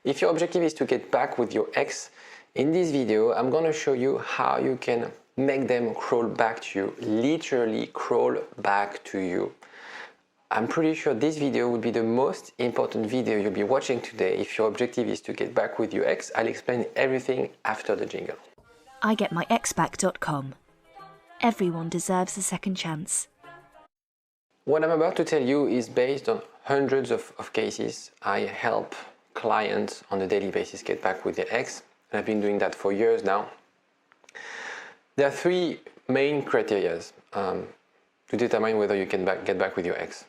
If your objective is to get back with your ex, in this video, I'm going to show you how you can make them crawl back to you, literally crawl back to you. I'm pretty sure this video will be the most important video you'll be watching today. If your objective is to get back with your ex, I'll explain everything after the jingle. IGetMyExBack.com. Everyone deserves a second chance. What I'm about to tell you is based on hundreds of cases. I help clients on a daily basis get back with their ex, and I've been doing that for years now. There are three main criteria to determine whether you can get back with your ex.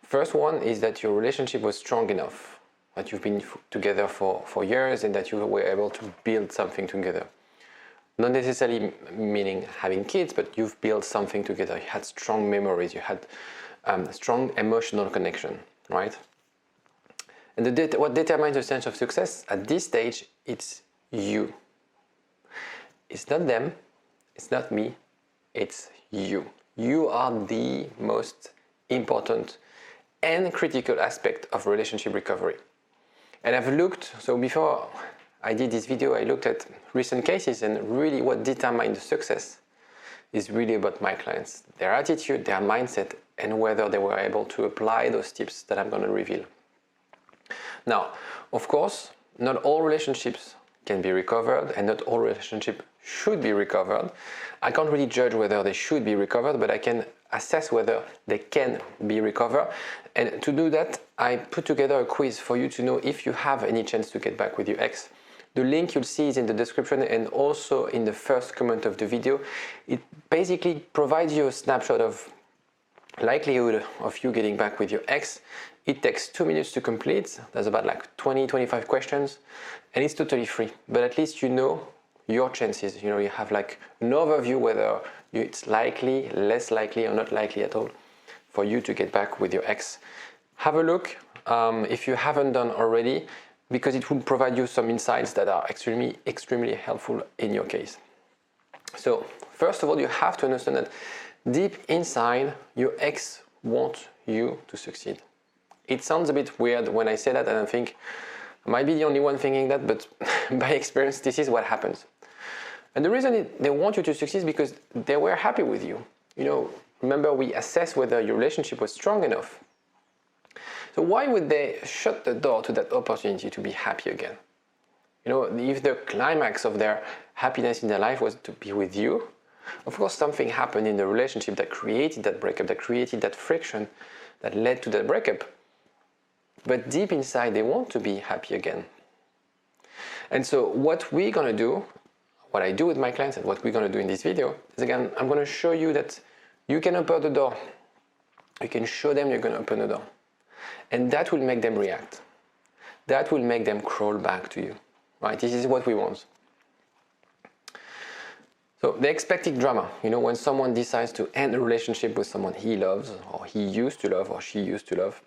First one is that your relationship was strong enough, that you've been together for years and that you were able to build something together. Not necessarily meaning having kids, but you've built something together. You had strong memories, you had strong emotional connection, right? And what determines the sense of success at this stage, it's you. It's not them, it's not me, it's you. You are the most important and critical aspect of relationship recovery. And I've looked, so before I did this video, I looked at recent cases, and really what determined the success is really about my clients, their attitude, their mindset, and whether they were able to apply those tips that I'm going to reveal. Now, of course, not all relationships can be recovered, and not all relationships should be recovered. I can't really judge whether they should be recovered, but I can assess whether they can be recovered. And to do that, I put together a quiz for you to know if you have any chance to get back with your ex. The link you'll see is in the description and also in the first comment of the video. It basically provides you a snapshot of likelihood of you getting back with your ex. It takes 2 minutes to complete. There's about like 20-25 questions, and it's totally free. But at least you know your chances. You know, you have like an overview whether it's likely, less likely, or not likely at all for you to get back with your ex. Have a look if you haven't done already, because it will provide you some insights that are extremely helpful in your case. So first of all, you have to understand that deep inside, your ex wants you to succeed. It sounds a bit weird when I say that, and I think I might be the only one thinking that, but by experience, this is what happens. And the reason they want you to succeed is because they were happy with you. You know, remember we assessed whether your relationship was strong enough. So why would they shut the door to that opportunity to be happy again? You know, if the climax of their happiness in their life was to be with you, of course something happened in the relationship that created that breakup, that created that friction, that led to that breakup. But deep inside, they want to be happy again. And so what we're going to do, what I do with my clients and what we're going to do in this video is, again, I'm going to show you that you can open the door. You can show them you're going to open the door. And that will make them react. That will make them crawl back to you, right? This is what we want. So the expected drama, you know, when someone decides to end a relationship with someone he loves, or he used to love, or she used to love,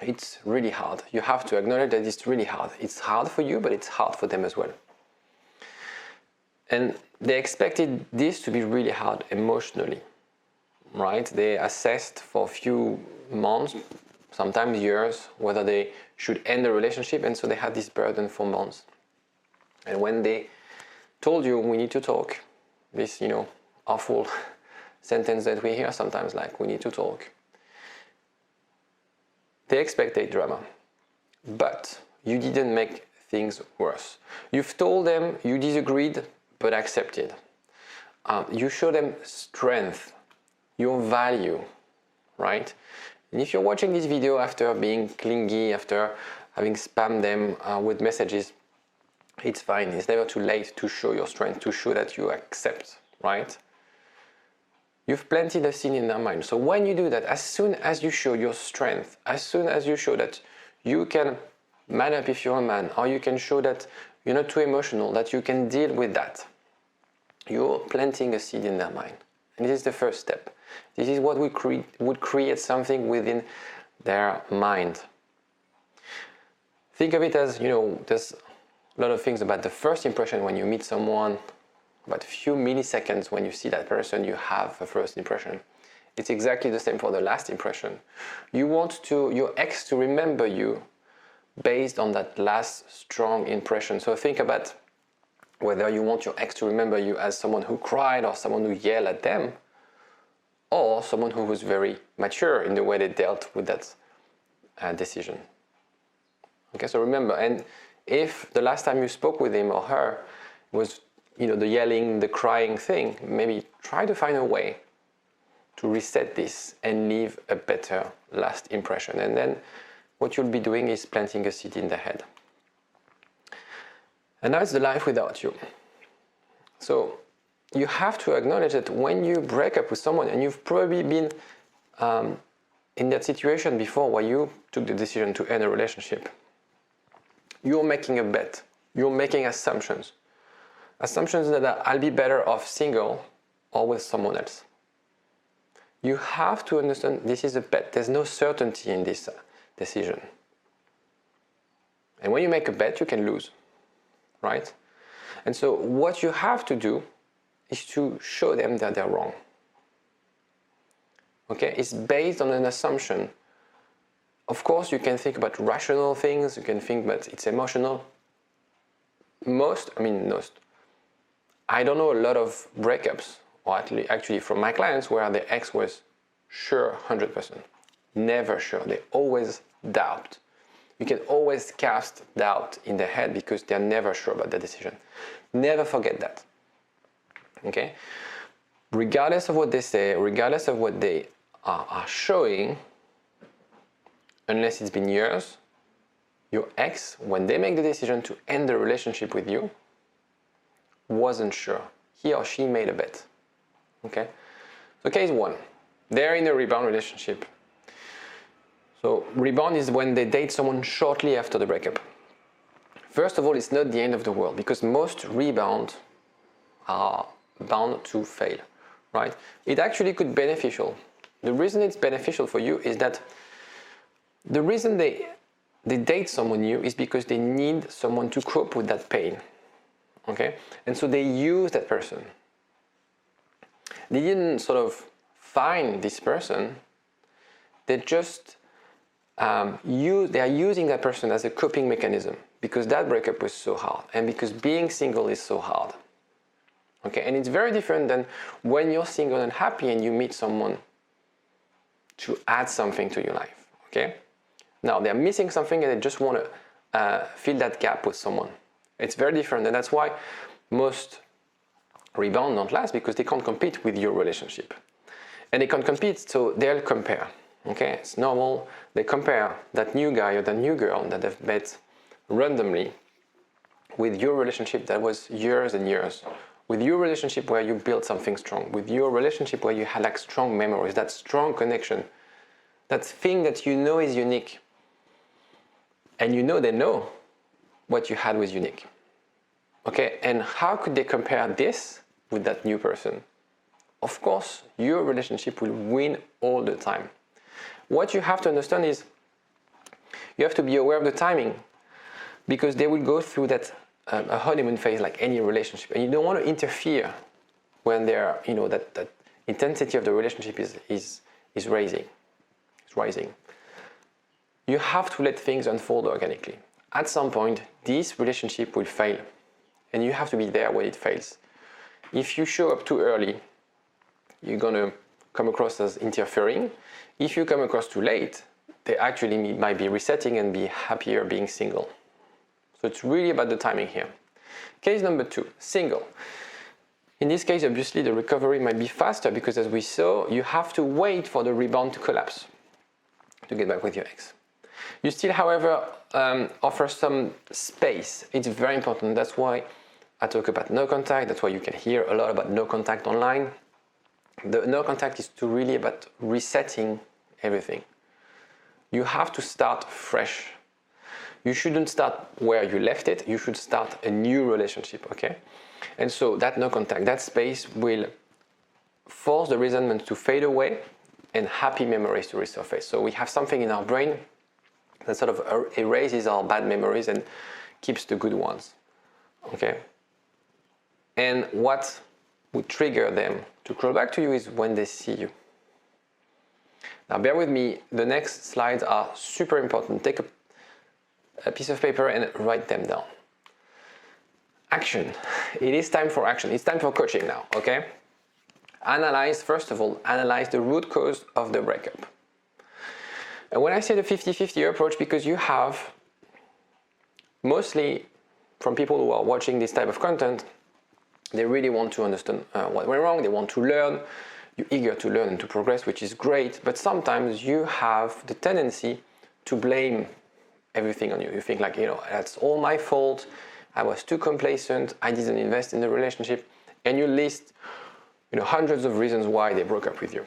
it's really hard. You have to acknowledge that it's really hard. It's hard for you, but it's hard for them as well. And they expected this to be really hard emotionally, right? They assessed for a few months, sometimes years, whether they should end the relationship, and so they had this burden for months. And when they told you, we need to talk, this, you know, awful sentence that we hear sometimes, like, we need to talk, they expected drama, but you didn't make things worse. You've told them you disagreed, but accepted. You show them strength, your value, right? And if you're watching this video after being clingy, after having spammed them with messages, it's fine. It's never too late to show your strength, to show that you accept, right? You've planted a seed in their mind. So when you do that, as soon as you show your strength, as soon as you show that you can man up if you're a man, or you can show that you're not too emotional, that you can deal with that, you're planting a seed in their mind. And this is the first step. This is what would create something within their mind. Think of it as, you know, there's a lot of things about the first impression when you meet someone, about a few milliseconds when you see that person, you have a first impression. It's exactly the same for the last impression. You want your ex to remember you based on that last strong impression. So think about whether you want your ex to remember you as someone who cried or someone who yelled at them, or someone who was very mature in the way they dealt with that decision. Okay, so remember, and if the last time you spoke with him or her was, the yelling, the crying thing, maybe try to find a way to reset this and leave a better last impression. And then what you'll be doing is planting a seed in the head. And now it's the life without you. So you have to acknowledge that when you break up with someone, and you've probably been in that situation before where you took the decision to end a relationship, you're making a bet. You're making assumptions. Assumptions that I'll be better off single or with someone else. You have to understand this is a bet. There's no certainty in this decision. And when you make a bet, you can lose, right? And so what you have to do is to show them that they're wrong. Okay? It's based on an assumption. Of course, you can think about rational things. You can think that it's emotional. I don't know a lot of breakups, or actually from my clients, where the ex was sure 100%. Never sure. They always doubt. You can always cast doubt in their head because they're never sure about the decision. Never forget that. Okay? Regardless of what they say, regardless of what they are showing, unless it's been years, your ex, when they make the decision to end the relationship with you, wasn't sure. He or she made a bet. Okay? So case one, they're in a rebound relationship. So rebound is when they date someone shortly after the breakup. First of all, it's not the end of the world because most rebounds are bound to fail, right? It actually could be beneficial. The reason it's beneficial for you is that the reason they date someone new is because they need someone to cope with that pain. Okay? And so they use that person. They didn't sort of find this person. They just they are using that person as a coping mechanism because that breakup was so hard and because being single is so hard. Okay? And it's very different than when you're single and happy and you meet someone to add something to your life. Okay? Now they're missing something and they just want to fill that gap with someone. It's very different, and that's why most rebound don't last because they can't compete with your relationship. And they can't compete, so they'll compare. Okay, it's normal. They compare that new guy or that new girl that they've met randomly with your relationship that was years and years, with your relationship where you built something strong, with your relationship where you had like strong memories, that strong connection, that thing that you know is unique. And you know they know what you had was unique. Okay, and how could they compare this with that new person? Of course, your relationship will win all the time. What you have to understand is you have to be aware of the timing because they will go through that a honeymoon phase like any relationship, and you don't want to interfere when they're, that intensity of the relationship is rising. It's rising. You have to let things unfold organically. At some point, this relationship will fail, and you have to be there when it fails. If you show up too early, you're going to come across as interfering. If you come across too late, they actually might be resetting and be happier being single. So it's really about the timing here. Case number 2, single. In this case, obviously, the recovery might be faster because, as we saw, you have to wait for the rebound to collapse to get back with your ex. You still, however, offer some space. It's very important. That's why I talk about no contact. That's why you can hear a lot about no contact online. The no contact is really about resetting everything. You have to start fresh. You shouldn't start where you left it. You should start a new relationship, okay? And so that no contact, that space will force the resentment to fade away and happy memories to resurface. So we have something in our brain that sort of erases our bad memories and keeps the good ones, okay? And what would trigger them to crawl back to you is when they see you. Now bear with me, the next slides are super important. a piece of paper and write them down. Action. It is time for action. It's time for coaching now, okay? First of all, analyze the root cause of the breakup. And when I say the 50-50 approach, because you have, mostly from people who are watching this type of content, they really want to understand what went wrong, they want to learn, you're eager to learn and to progress, which is great, but sometimes you have the tendency to blame everything on you. You think like, that's all my fault, I was too complacent, I didn't invest in the relationship, and you list hundreds of reasons why they broke up with you.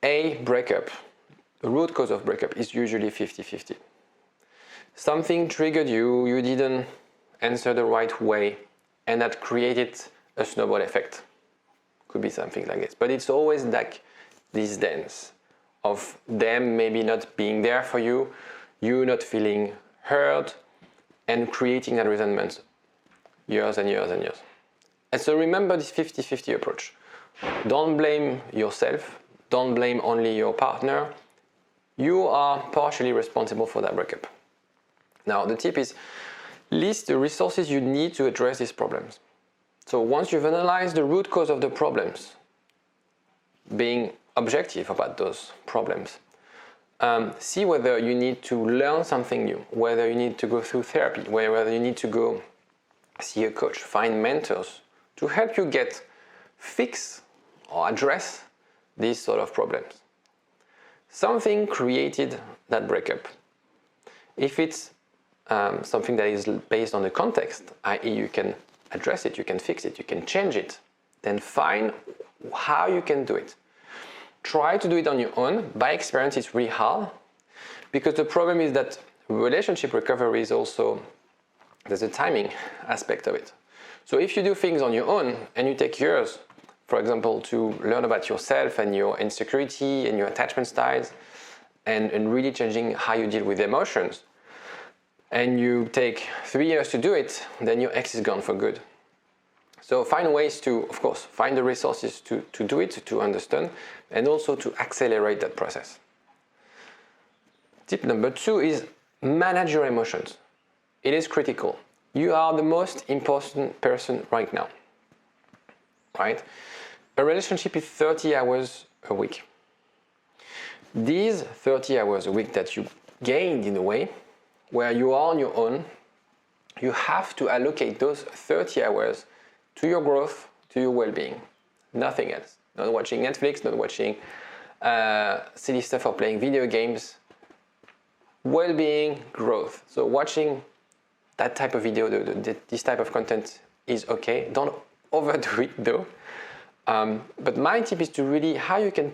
The root cause of breakup is usually 50-50. Something triggered you, you didn't answer the right way, and that created a snowball effect. Could be something like this. But it's always like this dance of them maybe not being there for you, you not feeling heard, and creating that resentment years and years and years. And so remember this 50-50 approach. Don't blame yourself, don't blame only your partner. You are partially responsible for that breakup. Now the tip is, list the resources you need to address these problems. So once you've analyzed the root cause of the problems, being objective about those problems, see whether you need to learn something new, whether you need to go through therapy, whether you need to go see a coach, find mentors to help you fix or address these sort of problems. Something created that breakup. If it's something that is based on the context, i.e. you can address it, you can fix it, you can change it, then find how you can do it. Try to do it on your own. By experience, it's really hard, because the problem is that relationship recovery is also, there's a timing aspect of it. So if you do things on your own and you take years, for example, to learn about yourself and your insecurity and your attachment styles, and really changing how you deal with emotions, and you take 3 years to do it, then your ex is gone for good. So find ways to, of course, find the resources to do it, to understand, and also to accelerate that process. Tip number 2 is manage your emotions. It is critical. You are the most important person right now, right? A relationship is 30 hours a week. These 30 hours a week that you gained in a way, where you are on your own, you have to allocate those 30 hours to your growth, to your well-being, nothing else. Not watching Netflix, not watching silly stuff or playing video games. Well-being, growth. So watching that type of video, this type of content is okay. Don't overdo it though. But my tip is to really how you can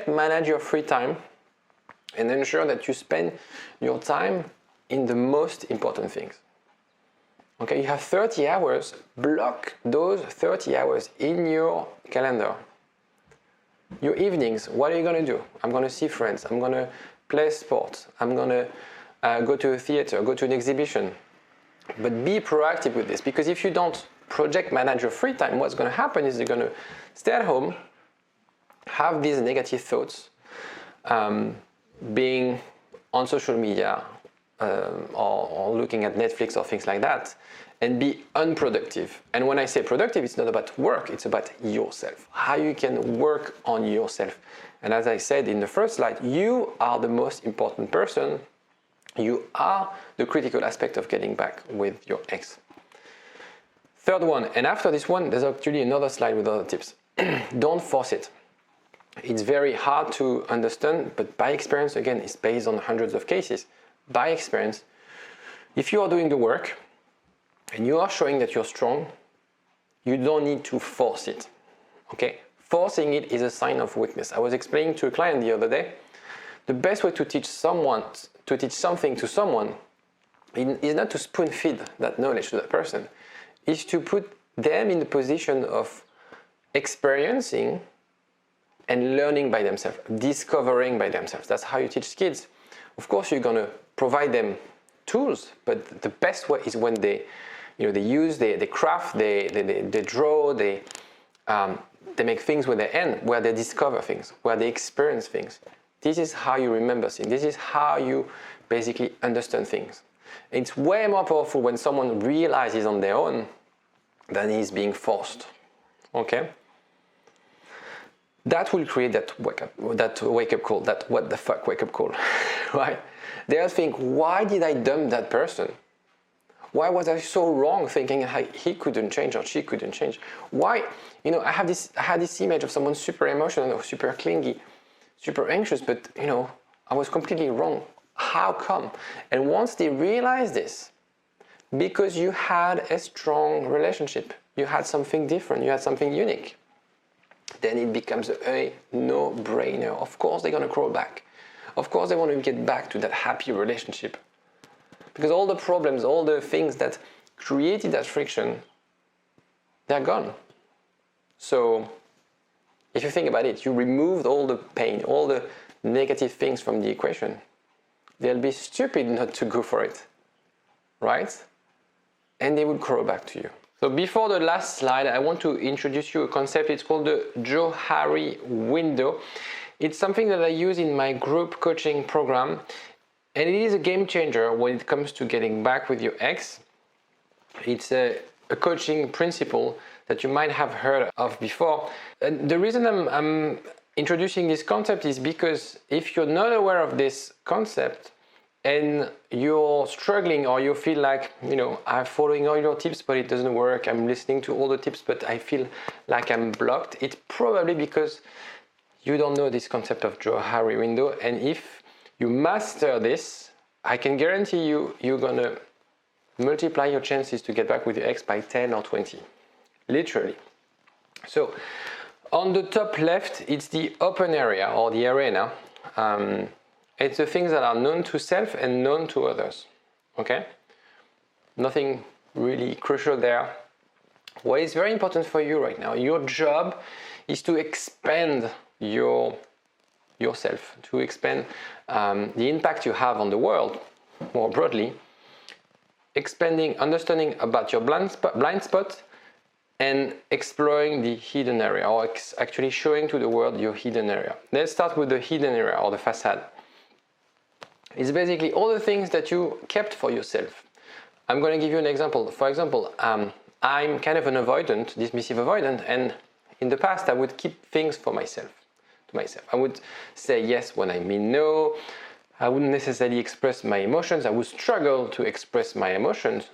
manage your free time and ensure that you spend your time in the most important things. Okay, you have 30 hours, block those 30 hours in your calendar. Your evenings, what are you going to do? I'm going to see friends, I'm going to play sports, I'm going to go to a theater, go to an exhibition. But be proactive with this, because if you don't manage your free time, what's going to happen is you're going to stay at home, have these negative thoughts, being on social media, or looking at Netflix or things like that, and be unproductive. And when I say productive, it's not about work, it's about yourself, how you can work on yourself. And as I said in the first slide, you are the most important person. You are the critical aspect of getting back with your ex. Third one, and after this one, there's actually another slide with other tips. Don't force it. It's very hard to understand, but by experience, again, it's based on hundreds of cases. By experience, if you are doing the work and you are showing that you're strong, you don't need to force it. Okay? Forcing it is a sign of weakness. I was explaining to a client the other day, the best way to teach something to someone is not to spoon feed that knowledge to that person, is to put them in the position of experiencing and learning by themselves, discovering by themselves. That's how you teach kids. Of course, you're going to provide them tools, but the best way is when they use, they craft, they draw, they make things with their hand, where they discover things, where they experience things. This is how you remember things. This is how you basically understand things. It's way more powerful when someone realizes on their own than he's being forced. Okay? That will create that wake up call, that what the fuck wake up call, right? They'll think, why did I dump that person? Why was I so wrong thinking he couldn't change or she couldn't change? Why? I had this image of someone super emotional or super clingy, super anxious, but I was completely wrong. How come? And once they realize this, because you had a strong relationship, you had something different, you had something unique, then it becomes a no-brainer. Of course they're going to crawl back. Of course they want to get back to that happy relationship. Because all the problems, all the things that created that friction, they're gone. So if you think about it, you removed all the pain, all the negative things from the equation. They'll be stupid not to go for it, right? And they will crawl back to you. So before the last slide, I want to introduce you a concept. It's called the Johari Window. It's something that I use in my group coaching program. And it is a game changer when it comes to getting back with your ex. It's a coaching principle that you might have heard of before. And the reason I'm introducing this concept is because if you're not aware of this concept and you're struggling or you feel like, I'm following all your tips but it doesn't work, I'm listening to all the tips but I feel like I'm blocked, it's probably because you don't know this concept of Johari Window. And if you master this, I can guarantee you're gonna multiply your chances to get back with your ex by 10 or 20, literally. So on the top left, it's the open area or the arena. It's the things that are known to self and known to others, okay? Nothing really crucial there. What is very important for you right now, your job is to expand yourself, to expand the impact you have on the world more broadly, expanding understanding about your blind spot and exploring the hidden area, or actually showing to the world your hidden area. Let's start with the hidden area or the facade. It's basically all the things that you kept for yourself. I'm going to give you an example. For example, I'm kind of an avoidant, dismissive avoidant, and in the past I would keep things for myself. I would say yes when I mean no. I wouldn't necessarily express my emotions. I would struggle to express my emotions.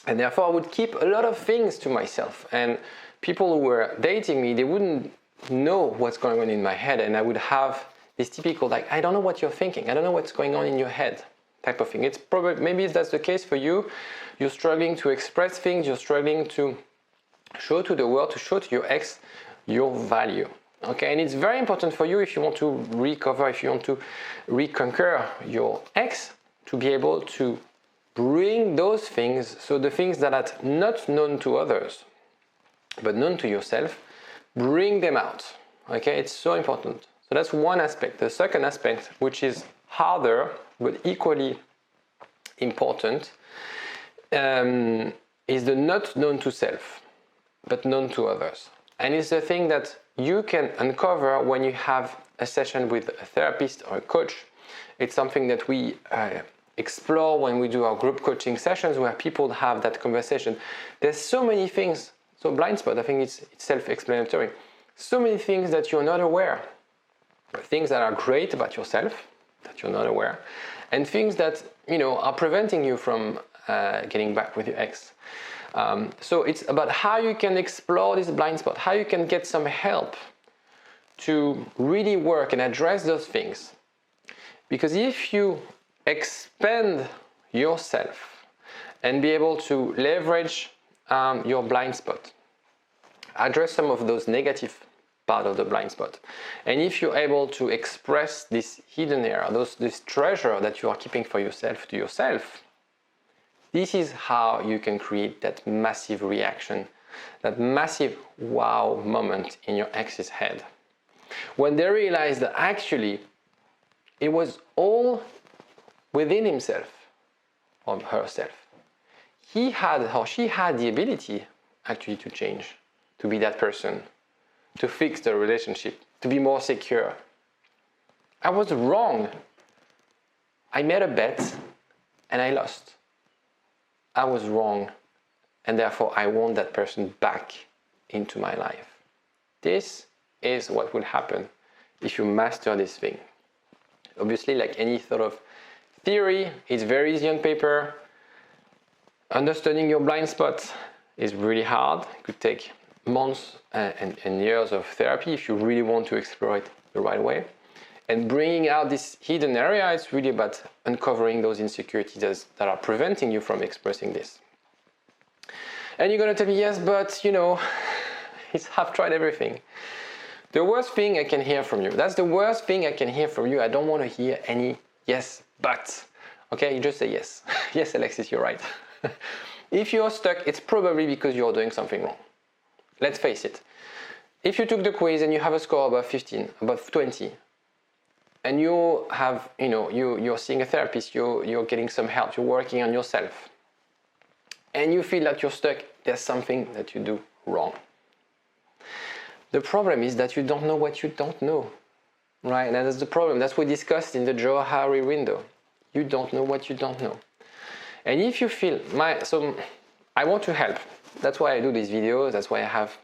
And therefore I would keep a lot of things to myself. And people who were dating me, they wouldn't know what's going on in my head. And I would have this typical, like, I don't know what you're thinking. I don't know what's going on in your head type of thing. It's probably, maybe that's the case for you. You're struggling to express things. You're struggling to show to the world, to show to your ex your value. Okay, and it's very important for you if you want to recover, if you want to reconquer your ex, to be able to bring those things, so the things that are not known to others, but known to yourself, bring them out. Okay, it's so important. So that's one aspect. The second aspect, which is harder, but equally important, is the not known to self, but known to others. And it's the thing that you can uncover when you have a session with a therapist or a coach. It's something that we explore when we do our group coaching sessions where people have that conversation. There's so many things. So blind spot, I think it's self-explanatory. So many things that you're not aware. Things that are great about yourself that you're not aware. And things that, are preventing you from getting back with your ex. So it's about how you can explore this blind spot, how you can get some help to really work and address those things. Because if you expand yourself and be able to leverage your blind spot, address some of those negative part of the blind spot, and if you're able to express this hidden area, this treasure that you are keeping for yourself to yourself, this is how you can create that massive reaction, that massive wow moment in your ex's head. When they realize that actually it was all within himself or herself. He had or she had the ability actually to change, to be that person, to fix the relationship, to be more secure. I was wrong. I made a bet and I lost. I was wrong, and therefore I want that person back into my life. This is what will happen if you master this thing. Obviously, like any sort of theory, it's very easy on paper. Understanding your blind spot is really hard. It could take months and years of therapy if you really want to explore it the right way. And bringing out this hidden area, it's really about uncovering those insecurities that are preventing you from expressing this. And you're gonna tell me, yes, but you know, I've tried everything. The worst thing I can hear from you, that's the worst thing I can hear from you. I don't want to hear any yes, but. Okay, you just say yes. Yes, Alexis, you're right. If you're stuck, it's probably because you're doing something wrong. Let's face it. If you took the quiz and you have a score above 15, above 20, and you have, you're seeing a therapist, you're getting some help, you're working on yourself, and you feel that you're stuck, there's something that you do wrong. The problem is that you don't know what you don't know, right? And that's the problem. That's what we discussed in the Johari Window. You don't know what you don't know. And if you feel, so I want to help. That's why I do these videos. That's why I have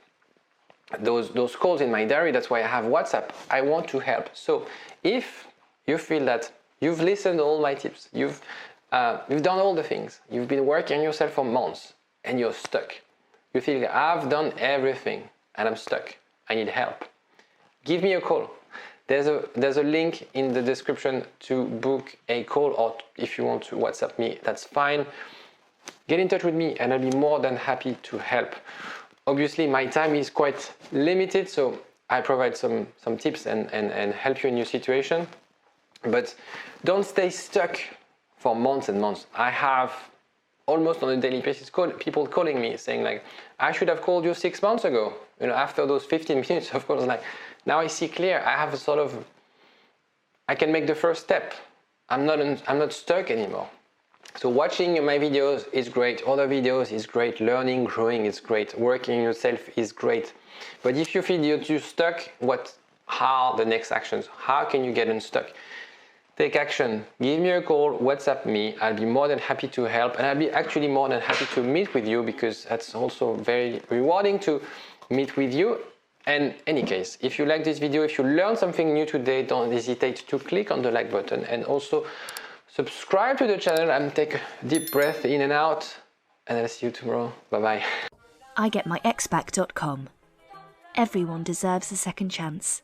those calls in my diary. That's why I have WhatsApp. I want to help. So if you feel that you've listened to all my tips, you've done all the things, you've been working on yourself for months, and you're stuck. You feel, I've done everything, and I'm stuck. I need help. Give me a call. There's a link in the description to book a call, or if you want to WhatsApp me, that's fine. Get in touch with me and I'll be more than happy to help. Obviously, my time is quite limited, so I provide some tips and help you in your situation. But don't stay stuck for months and months. I have almost on a daily basis people calling me saying like, I should have called you 6 months ago. After those 15 minutes, of course, like, now I see clear. I have I can make the first step. I'm not stuck anymore. So watching my videos is great. Other videos is great. Learning, growing is great. Working on yourself is great. But if you feel you're stuck, how are the next actions? How can you get unstuck? Take action. Give me a call, WhatsApp me. I'll be more than happy to help. And I'll be actually more than happy to meet with you, because that's also very rewarding to meet with you. And in any case, if you like this video, if you learned something new today, don't hesitate to click on the like button and also subscribe to the channel and take a deep breath in and out. And I'll see you tomorrow. Bye-bye. igetmyexback.com. Everyone deserves a second chance.